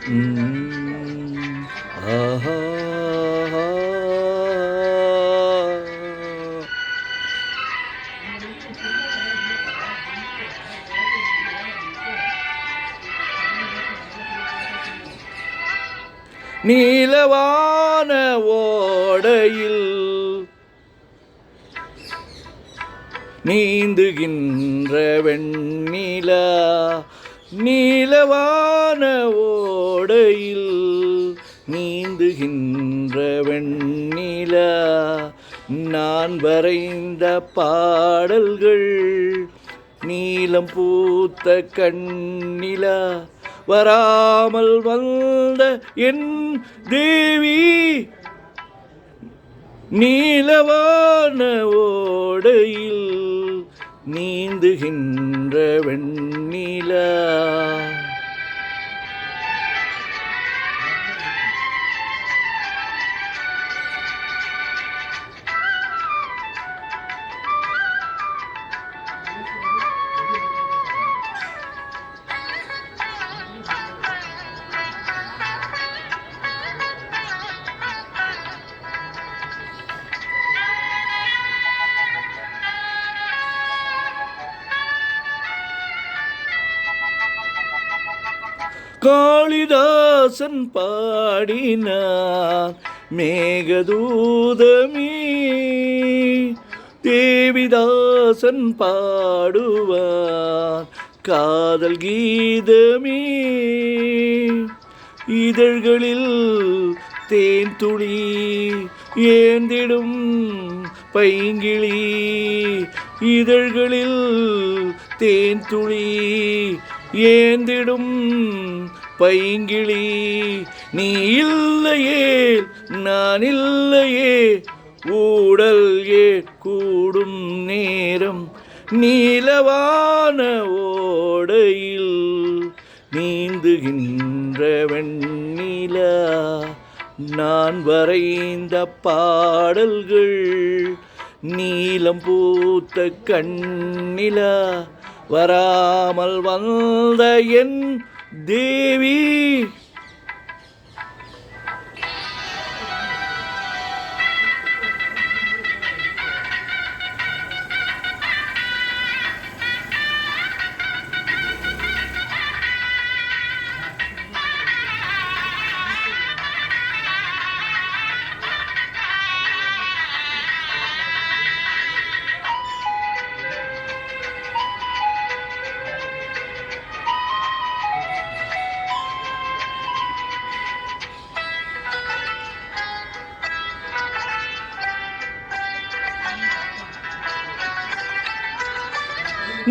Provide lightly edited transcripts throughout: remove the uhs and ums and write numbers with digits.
ம். ஆஹா! நீலவான ஓடையில் நீந்துகின்ற வெண்ணிலா, நீலவான ஓடையில் நீந்துகின்ற வெண்ணிலா, நான் வரைந்த பாடல்கள் நீலம் பூத்த கண்ணிலா, வராமல் வந்த என் தேவி, நீலவான ஓடையில் நீந்துகின்ற வெண்ணிலா. காளிதாசன் பாடினார் மேகதூதமே, தேவிதாசன் பாடுவார் காதல் கீதமே. இதழ்களில் தேன் துளி ஏந்திடும் பைங்கிளி, இதழ்களில் தேன் துளி ஏந்திடும் பைங்கிளி, நீ இல்லையே நான் இல்லையே, ஊடல் கூடும் நேரம், நீலவான ஓடையில் நீந்துகின்ற வெண்ணிலா, நான் வரைந்த பாடல்கள் நீலம் பூத்த கண்ணிலா, வராமல் வந்த என் தேவி.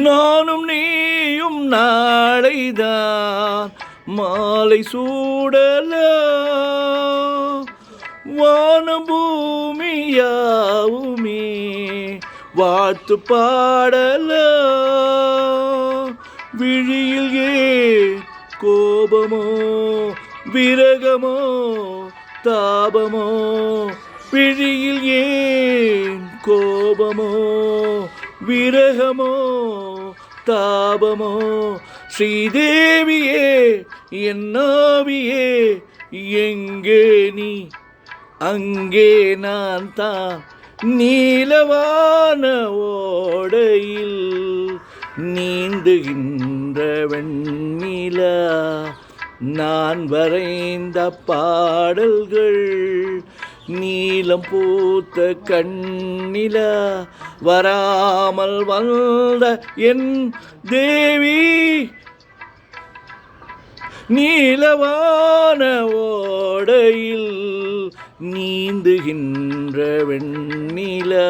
நானும் நீயும் நாளைதான் மாலை சூடலாம், வானம் பூமியாவுமே வாழ்த்து பாடலாம். விழியில் கோபமோ விரகமோ தாபமோ, விழியில் கோபமோ விரகமோ தாபமோ, ஸ்ரீதேவியே என்னாவியே எங்கே நீ அங்கே நான் தான், நீலவான ஓடையில் நீந்துகின்ற வெண்ணிலா, நான் வரைந்த பாடல்கள் நீலம் பூத்த கண்ணிலா, வராமல் வந்த என் தேவி, நீலவான ஓடையில் நீந்துகின்ற வெண்ணிலா.